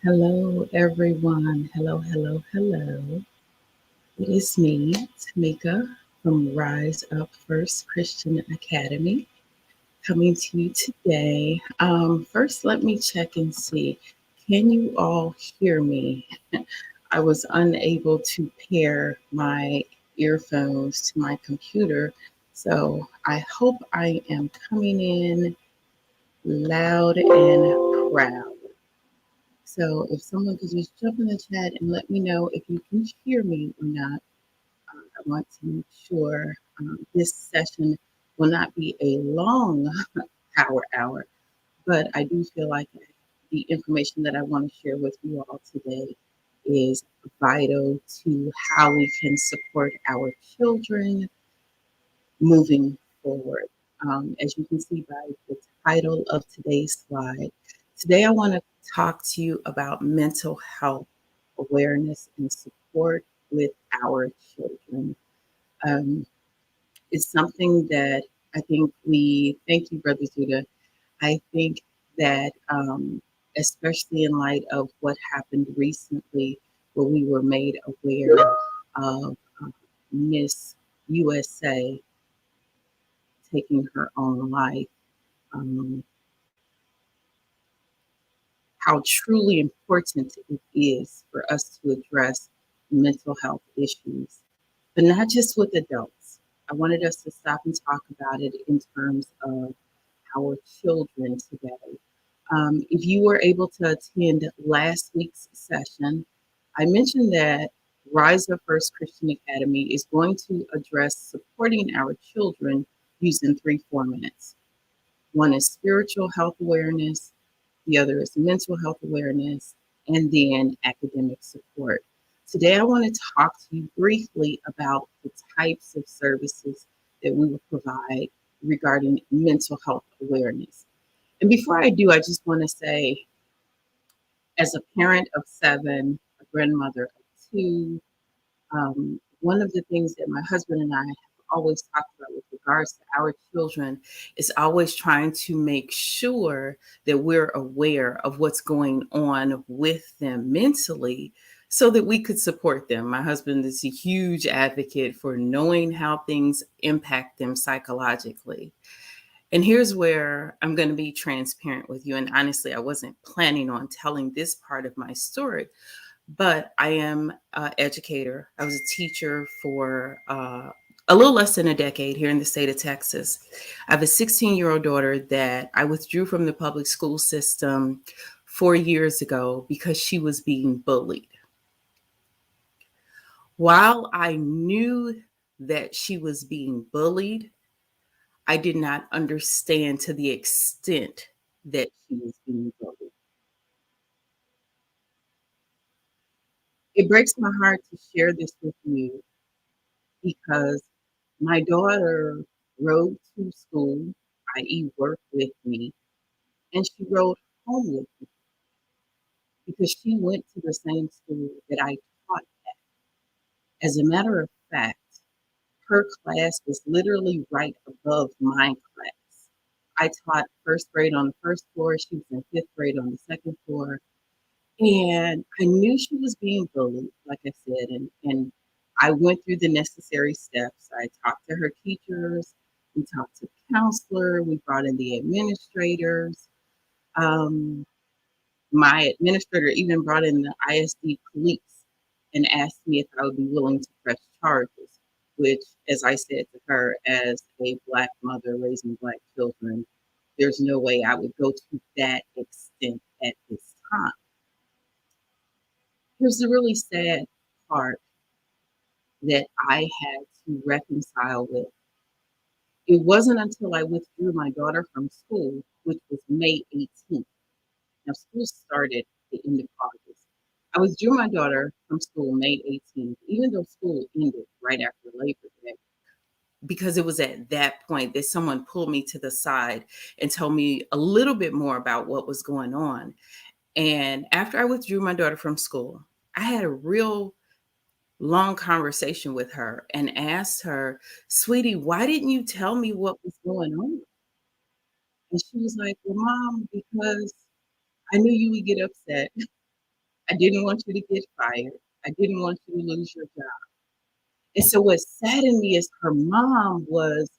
Hello, everyone. Hello, hello, hello. It is me, Tamika from Rise Up First Christian Academy, coming to you today. First, let me check and see. Can you all hear me? I was unable to pair my earphones to my computer, so I hope I am coming in loud and proud. So if someone could just jump in the chat and let me know if you can hear me or not, I want to make sure this session will not be a long hour, but I do feel like the information that I want to share with you all today is vital to how we can support our children moving forward. As you can see by the title of today's slide, today I want to talk to you about mental health awareness and support with our children. Um, it's something that I think thank you, Brother Zuda. I think that, especially in light of what happened recently, where we were made aware of Miss USA taking her own life, um, how truly important it is for us to address mental health issues, but not just with adults. I wanted us to stop and talk about it in terms of our children today. If you were able to attend last week's session, I mentioned that Rise Up First Christian Academy is going to address supporting our children using three formats. One is spiritual health awareness, the other is mental health awareness, and then academic support. Today, I want to talk to you briefly about the types of services that we will provide regarding mental health awareness. And before I do, I just want to say, as a parent of seven, a grandmother of two, one of the things that my husband and I have always talked about with regards to our children is always trying to make sure that we're aware of what's going on with them mentally so that we could support them. My husband is a huge advocate for knowing how things impact them psychologically. And here's where I'm going to be transparent with you. And honestly, I wasn't planning on telling this part of my story, but I am an educator. I was a teacher for a little less than a decade here in the state of Texas. I have a 16-year-old daughter that I withdrew from the public school system 4 years ago because she was being bullied. While I knew that she was being bullied, I did not understand to the extent that she was being bullied. It breaks my heart to share this with you because my daughter rode to school, i.e., worked with me, and she rode home with me because she went to the same school that I taught at. As a matter of fact, her class was literally right above my class. I taught first grade on the first floor, she was in fifth grade on the second floor. And I knew she was being bullied, like I said, and I went through the necessary steps. I talked to her teachers, we talked to the counselor, we brought in the administrators. Um, my administrator even brought in the ISD police and asked me if I would be willing to press charges, which, as I said to her, as a Black mother raising Black children, there's no way I would go to that extent at this time. Here's the really sad part that I had to reconcile with. It wasn't until I withdrew my daughter from school, which was May 18th. Now, school started at the end of August. I withdrew my daughter from school May 18th, even though school ended right after Labor Day, because it was at that point that someone pulled me to the side and told me a little bit more about what was going on. And after I withdrew my daughter from school, I had a real long conversation with her and asked her, "Sweetie, why didn't you tell me what was going on?" And she was like, "Well, Mom, because I knew you would get upset I didn't want you to get fired. I didn't want you to lose your job. And so what saddened me as her mom was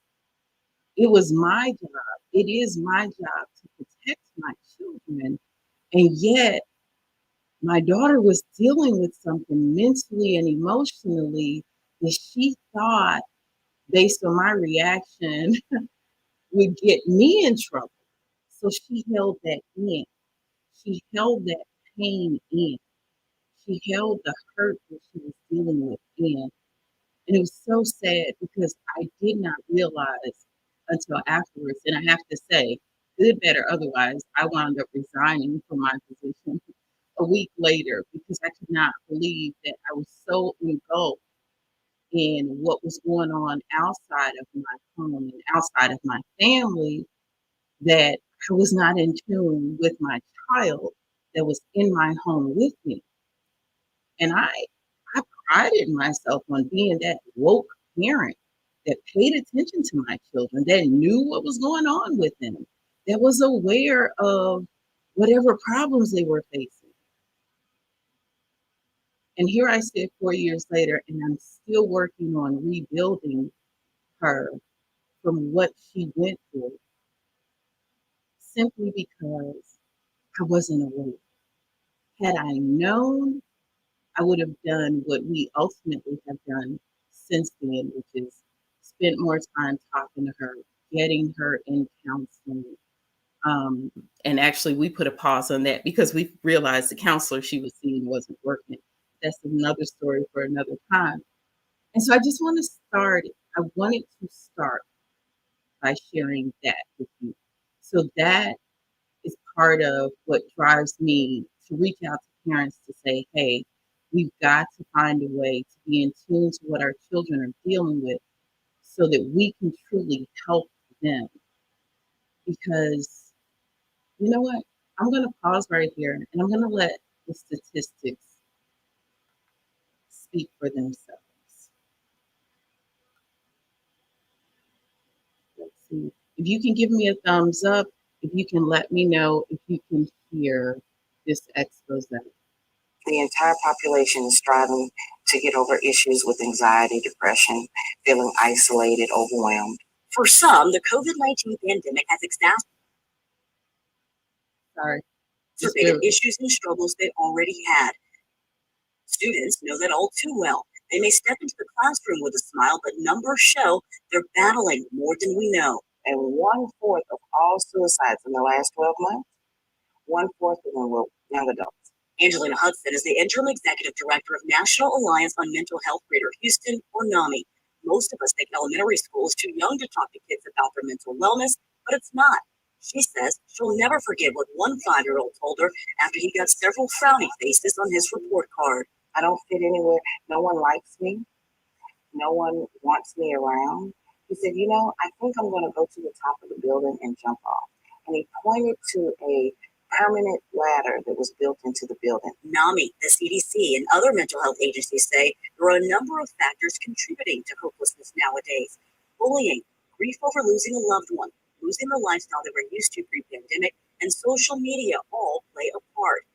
it was my job. It is my job to protect my children. And yet my daughter was dealing with something mentally and emotionally that she thought, based on my reaction, would get me in trouble. So she held that in. She held that pain in. She held the hurt that she was dealing with in. And it was so sad because I did not realize until afterwards. And I have to say, good, bad, or otherwise, I wound up resigning from my position a week later because I could not believe that I was so engulfed in what was going on outside of my home and outside of my family that I was not in tune with my child that was in my home with me. And I prided myself on being that woke parent that paid attention to my children, that knew what was going on with them, that was aware of whatever problems they were facing. And here I sit 4 years later, and I'm still working on rebuilding her from what she went through simply because I wasn't aware. Had I known, I would have done what we ultimately have done since then, which is spent more time talking to her, getting her in counseling. Um, and actually, we put a pause on that because we realized the counselor she was seeing wasn't working. That's another story for another time. And so I just want to start, I wanted to start by sharing that with you. So that is part of what drives me to reach out to parents to say, hey, we've got to find a way to be in tune to what our children are dealing with so that we can truly help them. Because you know what? I'm going to pause right here and I'm going to let the statistics speak for themselves. Let's see. If you can give me a thumbs up, if you can let me know if you can hear this expose. The entire population is striving to get over issues with anxiety, depression, feeling isolated, overwhelmed. For some, the COVID-19 pandemic has Sorry. exacerbated issues and struggles they already had. Students know that all too well. They may step into the classroom with a smile, but numbers show they're battling more than we know. And 1/4 of all suicides in the last 12 months, 1/4 of them were young adults. Angelina Hudson is the interim executive director of National Alliance on Mental Health Greater Houston, or NAMI. Most of us think elementary school is too young to talk to kids about their mental wellness, but it's not. She says she'll never forget what one 5-year-old told her after he got several frowny faces on his report card. I don't fit anywhere. No one likes me. No one wants me around. He said, I think I'm going to go to the top of the building and jump off. And he pointed to a permanent ladder that was built into the building. NAMI, the CDC, and other mental health agencies say there are a number of factors contributing to hopelessness nowadays. Bullying, grief over losing a loved one, losing the lifestyle they were used to pre-pandemic, and social media all play a part.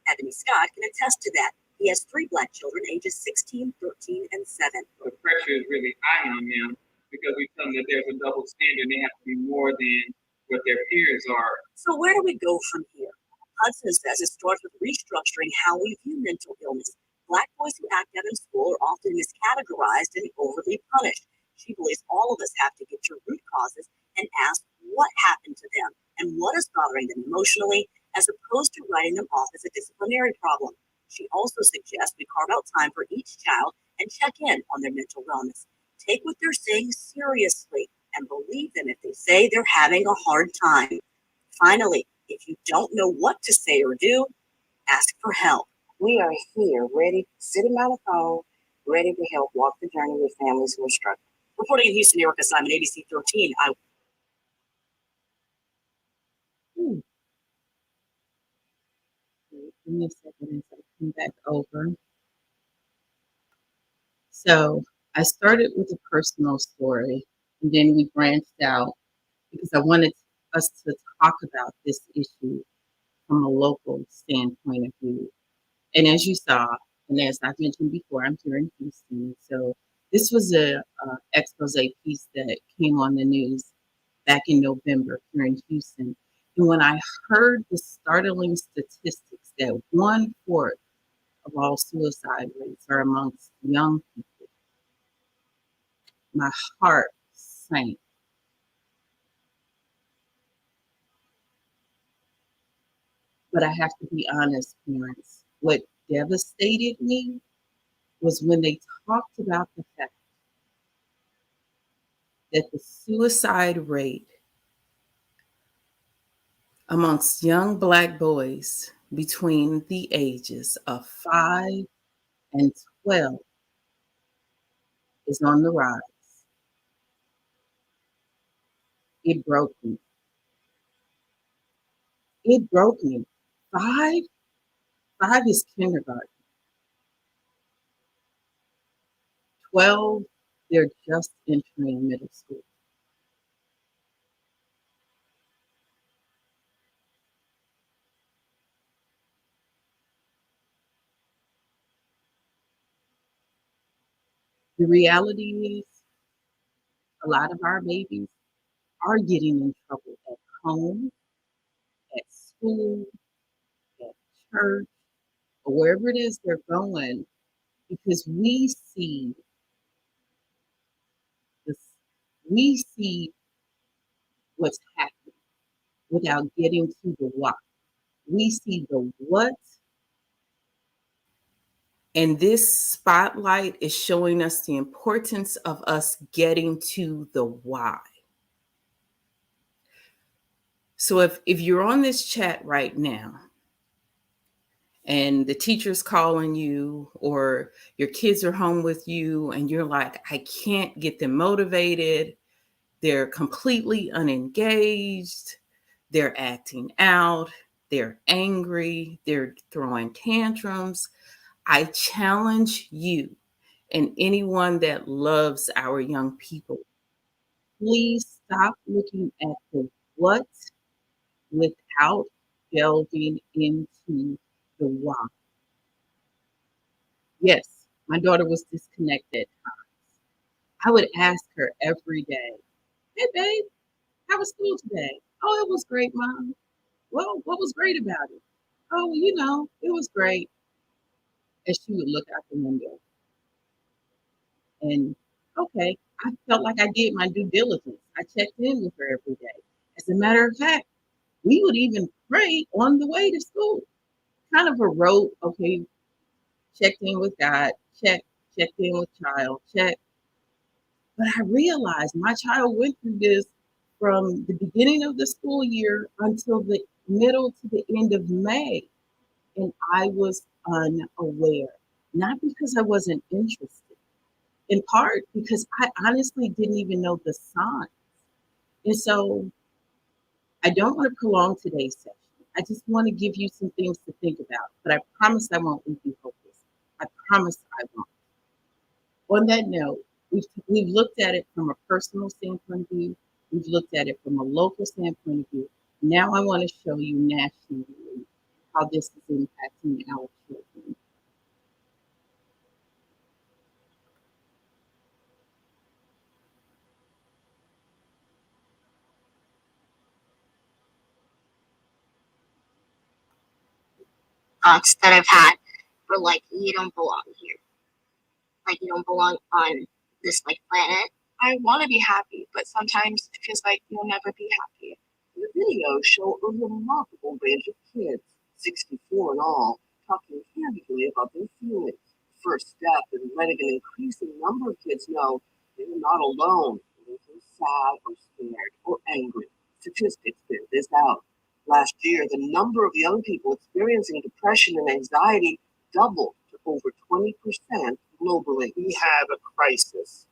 Anthony Scott can attest to that. He has 3 Black children, ages 16, 13, and 7. The pressure is really high on them because we tell them that there's a double standard. They have to be more than what their peers are. So where do we go from here? Hudson says it starts with restructuring how we view mental illness. Black boys who act out in school are often miscategorized and overly punished. She believes all of us have to get to root causes and ask what happened to them and what is bothering them emotionally, as opposed to writing them off as a disciplinary problem. She also suggests we carve out time for each child and check in on their mental wellness. Take what they're saying seriously and believe them if they say they're having a hard time. Finally, if you don't know what to say or do, ask for help. We are here, ready, sitting by the phone, ready to help walk the journey with families who are struggling. Reporting in Houston, Erica Simon, ABC 13. Give me a second as I come back over. So I started with a personal story, and then we branched out because I wanted us to talk about this issue from a local standpoint of view. And as you saw, and as I've mentioned before, I'm here in Houston. So this was a expose piece that came on the news back in November here in Houston. And when I heard the startling statistics that one fourth of all suicide rates are amongst young people, my heart sank. But I have to be honest, parents, what devastated me was when they talked about the fact that the suicide rate amongst young Black boys between the ages of 5 and 12 is on the rise. It broke me. It broke me. Five? Five is kindergarten. 12, they're just entering middle school. The reality is, a lot of our babies are getting in trouble at home, at school, at church, or wherever it is they're going, because this, we see what's happening without getting to the why. We see the what, and this spotlight is showing us the importance of us getting to the why. So if you're on this chat right now and the teacher's calling you or your kids are home with you and you're like, I can't get them motivated, they're completely unengaged, they're acting out, they're angry, they're throwing tantrums, I challenge you and anyone that loves our young people, please stop looking at the what without delving into the why. Yes, my daughter was disconnected. I would ask her every day, hey, babe, how was school today? Oh, it was great, Mom. Well, what was great about it? Oh, it was great. And she would look out the window and, okay, I felt like I did my due diligence. I checked in with her every day. As a matter of fact, we would even pray on the way to school. Kind of a rote, okay, checked in with God, checked in with child, check. But I realized my child went through this from the beginning of the school year until the middle to the end of May. And I was unaware, not because I wasn't interested, in part because I honestly didn't even know the signs. And so I don't want to prolong today's session. I just want to give you some things to think about, but I promise I won't leave you hopeless. I promise I won't. On that note, we've looked at it from a personal standpoint of view. We've looked at it from a local standpoint of view. Now I want to show you nationally how this is impacting our children. Thoughts that I've had were like, you don't belong here. Like, you don't belong on this like planet. I want to be happy, but sometimes it feels like you'll never be happy. The videos show a remarkable range of kids, 64 in all, talking candidly about their feelings. First step in letting an increasing number of kids know they're not alone when they feel sad or scared or angry. Statistics bear this out. Last year, the number of young people experiencing depression and anxiety doubled to over 20% globally. We have a crisis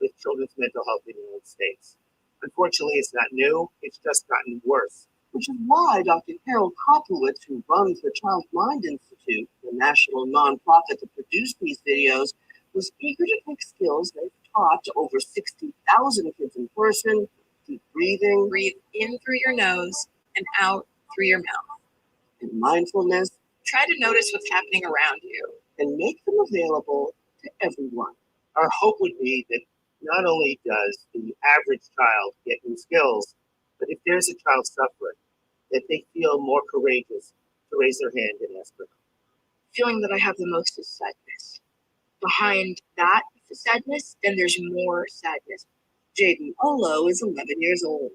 with children's mental health in the United States. Unfortunately, it's not new, it's just gotten worse. Which is why Dr. Harold Koplowitz, who runs the Child Mind Institute, the national nonprofit that produced these videos, was eager to take skills they've taught to over 60,000 kids in person, deep breathing, breathe in through your nose and out through your mouth, and mindfulness, Try to notice what's happening around you. and make them available to everyone. Our hope would be that not only does the average child get new skills, but if there's a child suffering, that they feel more courageous to raise their hand and ask for help. Feeling that I have the most is sadness. Behind that sadness, then there's more sadness. Jaden Olo is 11 years old.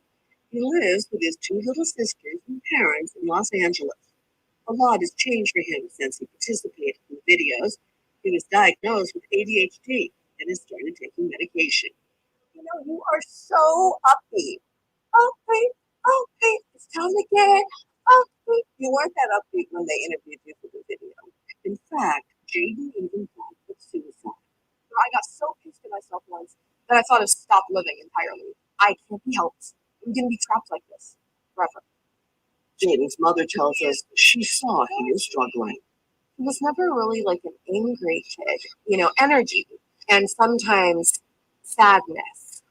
He lives with his two little sisters and parents in Los Angeles. A lot has changed for him since he participated in videos. He was diagnosed with ADHD and has started taking medication. You know, you are so upbeat. Upbeat, upbeat. It's time to get upbeat. You weren't that upbeat when they interviewed you for the video. In fact, Jaden even thought of suicide. I got so pissed at myself once that I thought of stop living entirely. I can't be helped. I'm gonna be trapped like this forever. Jaden's mother tells us she saw he was struggling. He was never really like an angry kid, energy and sometimes sadness,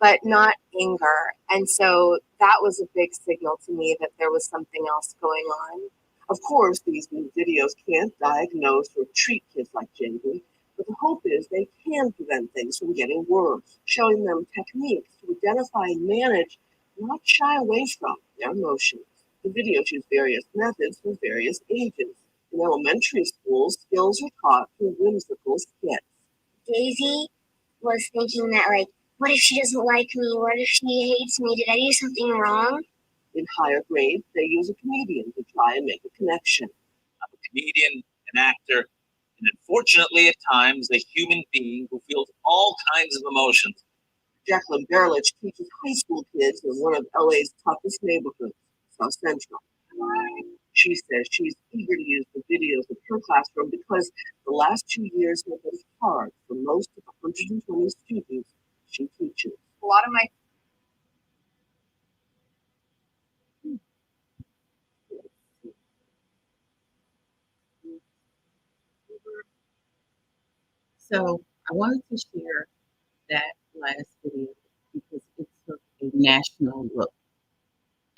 but not anger. And so that was a big signal to me that there was something else going on. Of course, these new videos can't diagnose or treat kids like Jaden, but the hope is they can prevent things from getting worse, showing them techniques to identify and manage, not shy away from, their emotions. The videos use various methods for various ages. In elementary schools, skills are taught through whimsical skits. Daisy was thinking that, like, what if she doesn't like me? What if she hates me? Did I do something wrong? In higher grades, they use a comedian to try and make a connection. I'm a comedian, an actor, and unfortunately at times a human being who feels all kinds of emotions. Jacqueline Berlich teaches high school kids in one of LA's toughest neighborhoods, South Central. She says she's eager to use the videos of her classroom because the last 2 years have been hard for most of the 120 students she teaches. A lot of my So I wanted to share that last video because it took a national look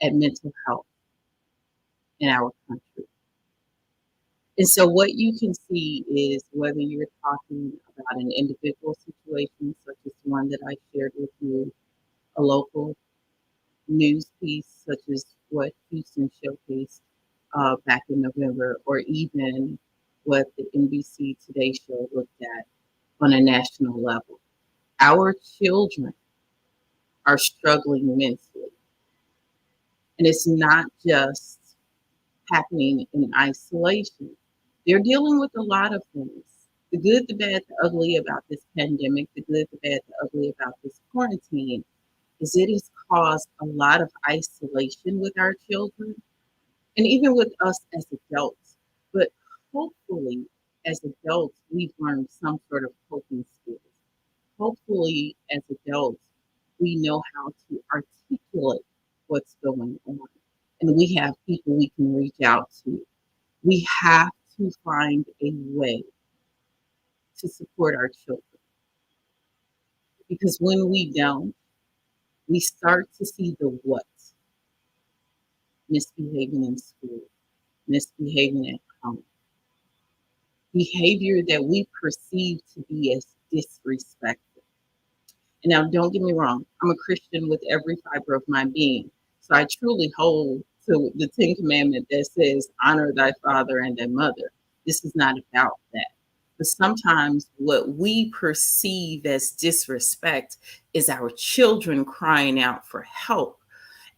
at mental health in our country. And so what you can see is whether you're talking about an individual situation, such as one that I shared with you, a local news piece, such as what Houston showcased back in November, or even what the NBC Today show looked at on a national level. Our children are struggling mentally. And it's not just happening in isolation. They're dealing with a lot of things. The good, the bad, the ugly about this pandemic, the good, the bad, the ugly about this quarantine is it has caused a lot of isolation with our children and even with us as adults. But hopefully, as adults, we've learned some sort of coping skills. Hopefully, as adults, we know how to articulate what's going on. And we have people we can reach out to. We have to find a way to support our children. Because when we don't, we start to see the what. Misbehaving in school, misbehaving at home, behavior that we perceive to be as disrespectful. And now, don't get me wrong, I'm a Christian with every fiber of my being. So I truly hold to the Ten Commandment that says, honor thy father and thy mother. This is not about that. But sometimes what we perceive as disrespect is our children crying out for help.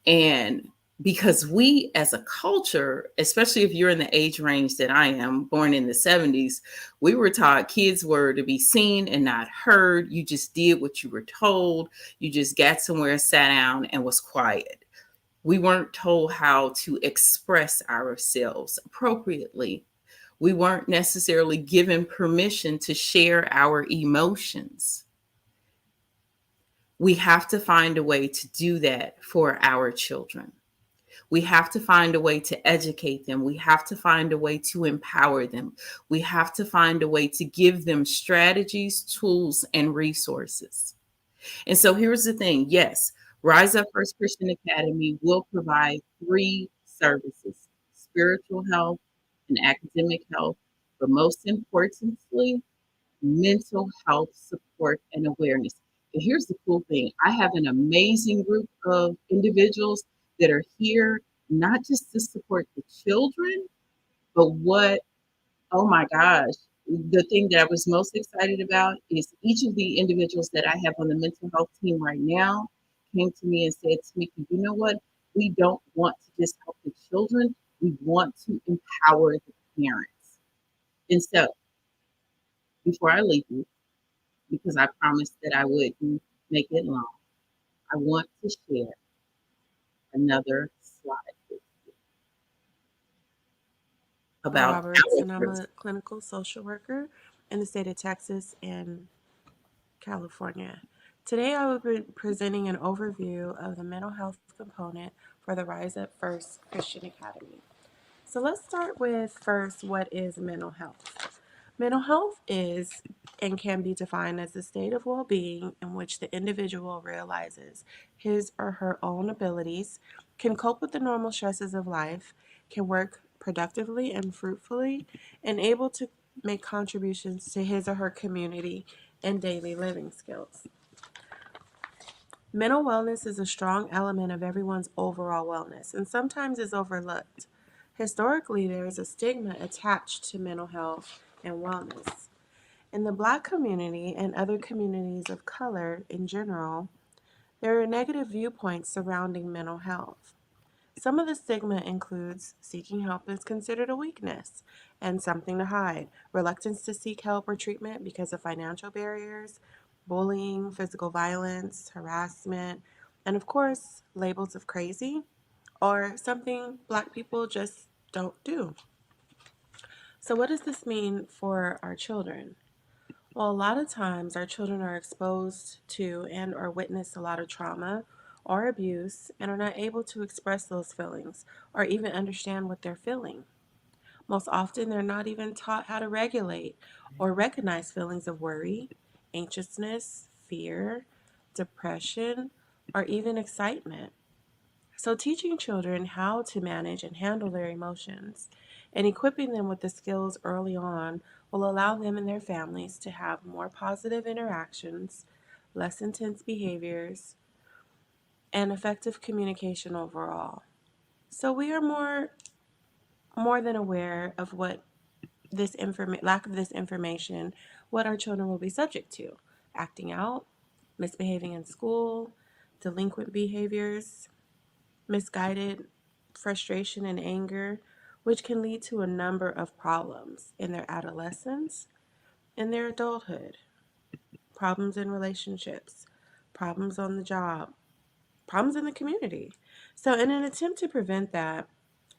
And because we as a culture, especially if you're in the age range that I am, born in the 70s, we were taught kids were to be seen and not heard. You just did what you were told. You just got somewhere, sat down, and was quiet. We weren't told how to express ourselves appropriately. We weren't necessarily given permission to share our emotions. We have to find a way to do that for our children. We have to find a way to educate them. We have to find a way to empower them. We have to find a way to give them strategies, tools, and resources. And so here's the thing. Yes, Rise Up First Christian Academy will provide 3 services: spiritual health, and academic health, but most importantly, mental health support and awareness. And here's the cool thing, I have an amazing group of individuals that are here not just to support the children, but oh my gosh, the thing that I was most excited about is each of the individuals that I have on the mental health team right now came to me and said to me, you know what? We don't want to just help the children, we want to empower the parents. And so, before I leave you, because I promised that I wouldn't make it long, I want to share another slide with you about Roberts, and I'm our a clinical social worker in the state of Texas and California. Today, I will be presenting an overview of the mental health component for the Rise Up First Christian Academy. So, let's start with first, what is mental health? Mental health is and can be defined as a state of well being in which the individual realizes his or her own abilities, can cope with the normal stresses of life, can work productively and fruitfully, and able to make contributions to his or her community and daily living skills. Mental wellness is a strong element of everyone's overall wellness and sometimes is overlooked. Historically, there is a stigma attached to mental health and wellness. In the Black community and other communities of color in general, there are negative viewpoints surrounding mental health. Some of the stigma includes seeking help is considered a weakness and something to hide, reluctance to seek help or treatment because of financial barriers, bullying, physical violence, harassment, and of course, labels of crazy or something Black people just don't do. So, what does this mean for our children? Well, a lot of times our children are exposed to and or witness a lot of trauma or abuse and are not able to express those feelings or even understand what they're feeling. Most often, they're not even taught how to regulate or recognize feelings of worry, anxiousness, fear, depression, or even excitement. So, teaching children how to manage and handle their emotions and equipping them with the skills early on will allow them and their families to have more positive interactions, less intense behaviors, and effective communication overall. So, we are more than aware of what lack of this information, what our children will be subject to: acting out, misbehaving in school, delinquent behaviors, misguided frustration and anger, which can lead to a number of problems in their adolescence, in their adulthood, problems in relationships, problems on the job, problems in the community. So, in an attempt to prevent that,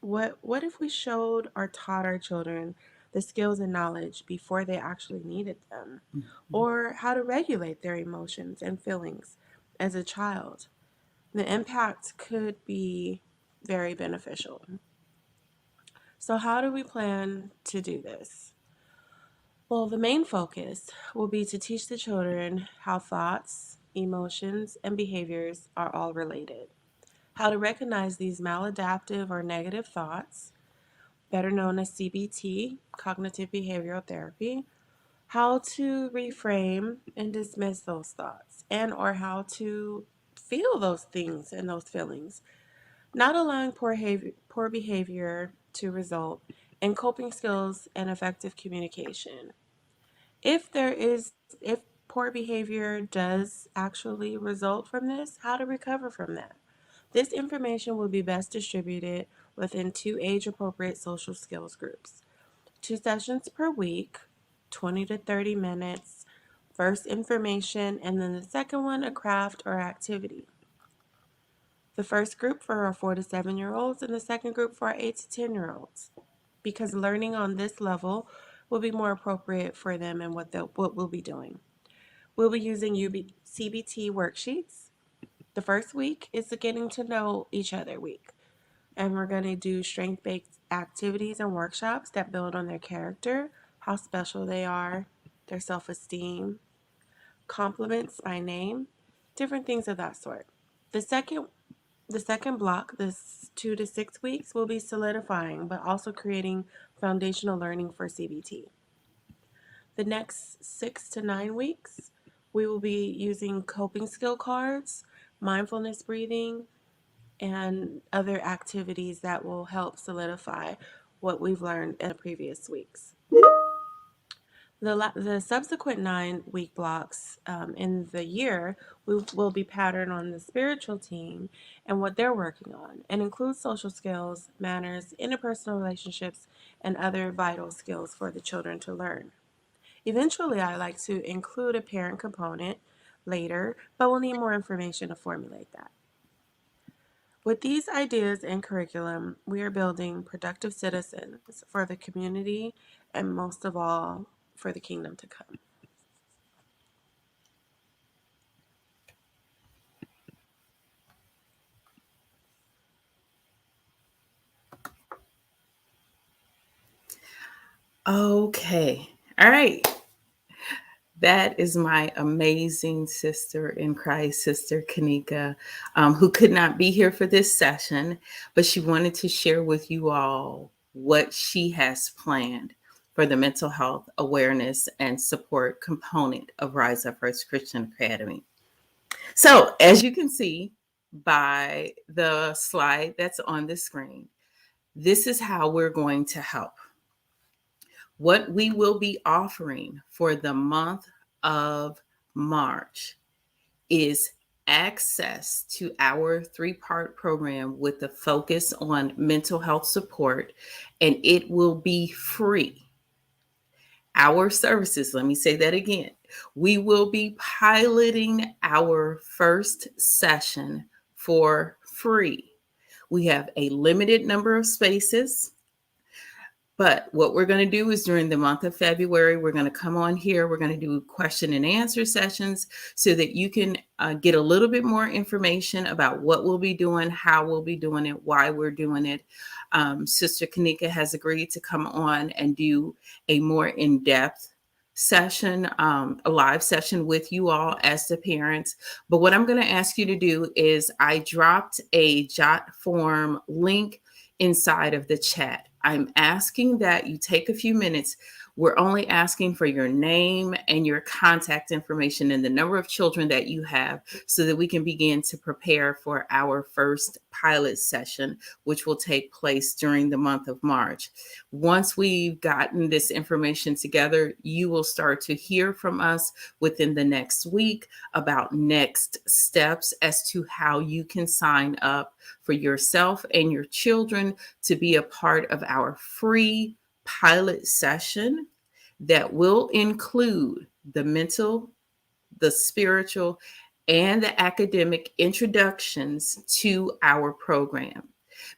what if we showed or taught our children the skills and knowledge before they actually needed them, or how to regulate their emotions and feelings as a child? The impact could be very beneficial. So, how do we plan to do this? Well, the main focus will be to teach the children how thoughts, emotions, and behaviors are all related, how to recognize these maladaptive or negative thoughts, better known as CBT, cognitive behavioral therapy, how to reframe and dismiss those thoughts, and or how to feel those things and those feelings, not allowing poor behavior to result in coping skills and effective communication. If there is, if poor behavior does actually result from this, how to recover from that. This information will be best distributed within two age appropriate social skills groups. 2 sessions per week, 20 to 30 minutes, first information, and then the second one, a craft or activity. The first group for our 4 to 7 year olds, and the second group for our 8 to 10 year olds, because learning on this level will be more appropriate for them and what we'll be doing. We'll be using CBT worksheets. The first week is the getting to know each other week, and we're going to do strength based activities and workshops that build on their character, how special they are, their self esteem, compliments by name, different things of that sort. The second The second block, this 2 to 6 weeks, will be solidifying, but also creating foundational learning for CBT. The next 6 to 9 weeks, we will be using coping skill cards, mindfulness breathing, and other activities that will help solidify what we've learned in the previous weeks. The subsequent 9 week blocks in the year will be patterned on the spiritual team and what they're working on, and include social skills, manners, interpersonal relationships, and other vital skills for the children to learn. Eventually, I like to include a parent component later, but we'll need more information to formulate that. With these ideas and curriculum, we are building productive citizens for the community and most of all, for the kingdom to come. Okay. All right. That is my amazing sister in Christ, Sister Kanika, who could not be here for this session, but she wanted to share with you all what she has planned for the mental health awareness and support component of Rise Up First Christian Academy. So, as you can see by the slide that's on the screen, this is how we're going to help. What we will be offering for the month of March is access to our 3-part program with the focus on mental health support, and it will be free. Our services, let me say that again. We will be piloting our first session for free. We have a limited number of spaces. But what we're going to do is during the month of February, we're going to come on here. We're going to do question and answer sessions so that you can get a little bit more information about what we'll be doing, how we'll be doing it, why we're doing it. Sister Kanika has agreed to come on and do a more in-depth session, a live session with you all as the parents. But what I'm going to ask you to do is I dropped a jot form link inside of the chat. I'm asking that you take a few minutes. We're only asking for your name and your contact information and the number of children that you have so that we can begin to prepare for our first pilot session, which will take place during the month of March. Once we've gotten this information together, you will start to hear from us within the next week about next steps as to how you can sign up for yourself and your children to be a part of our free pilot session that will include the mental, the spiritual, and the academic introductions to our program.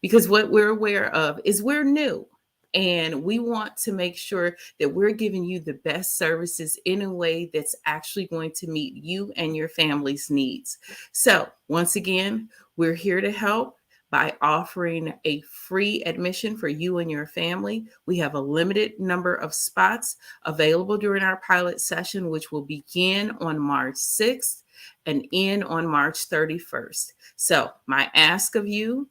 Because what we're aware of is we're new. And we want to make sure that we're giving you the best services in a way that's actually going to meet you and your family's needs. So, once again, we're here to help by offering a free admission for you and your family. We have a limited number of spots available during our pilot session, which will begin on March 6th and end on March 31st. So, my ask of you,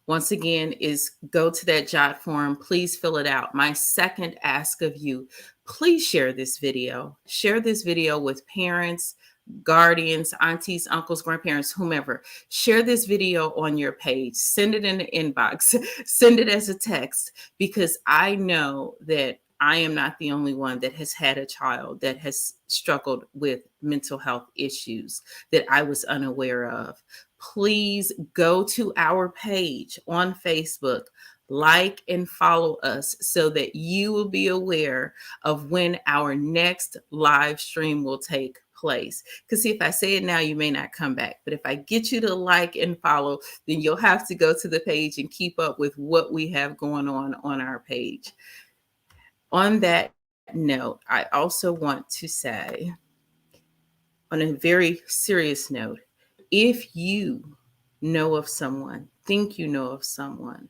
once again, is go to that jot form. Please fill it out. My second ask of you, please share this video. Share this video with parents, guardians, aunties, uncles, grandparents, whomever. Share this video on your page. Send it in the inbox. Send it as a text, because I know that I am not the only one that has had a child that has struggled with mental health issues that I was unaware of. Please go to our page on Facebook, like and follow us so that you will be aware of when our next live stream will take place. Because if I say it now, you may not come back. But if I get you to like and follow, then you'll have to go to the page and keep up with what we have going on our page. On that note, I also want to say, on a very serious note, if you know of someone, think you know of someone,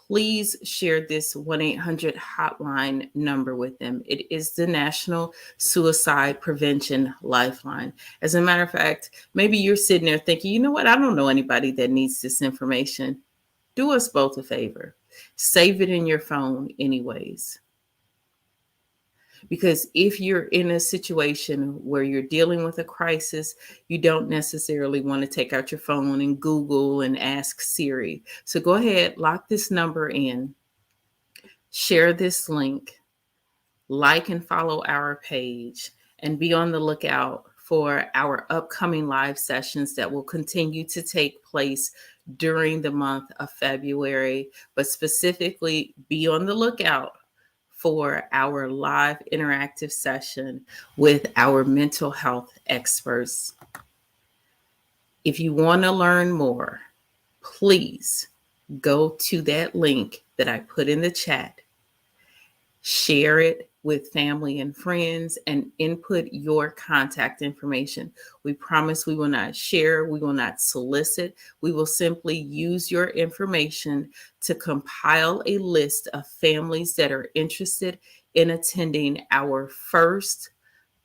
Please share this 1-800 hotline number with them. It is the National Suicide Prevention Lifeline. As a matter of fact, maybe you're sitting there thinking, you know what, I don't know anybody that needs this information. Do us both a favor. Save it in your phone anyways. Because if you're in a situation where you're dealing with a crisis, you don't necessarily want to take out your phone and Google and ask Siri. So go ahead, lock this number in, share this link, like and follow our page, and be on the lookout for our upcoming live sessions that will continue to take place during the month of February. But specifically, be on the lookout for our live interactive session with our mental health experts. If you want to learn more, please go to that link that I put in the chat. Share it with family and friends and input your contact information. We promise we will not share, we will not solicit. We will simply use your information to compile a list of families that are interested in attending our first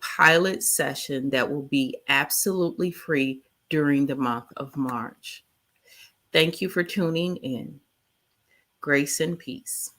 pilot session that will be absolutely free during the month of March. Thank you for tuning in. Grace and peace.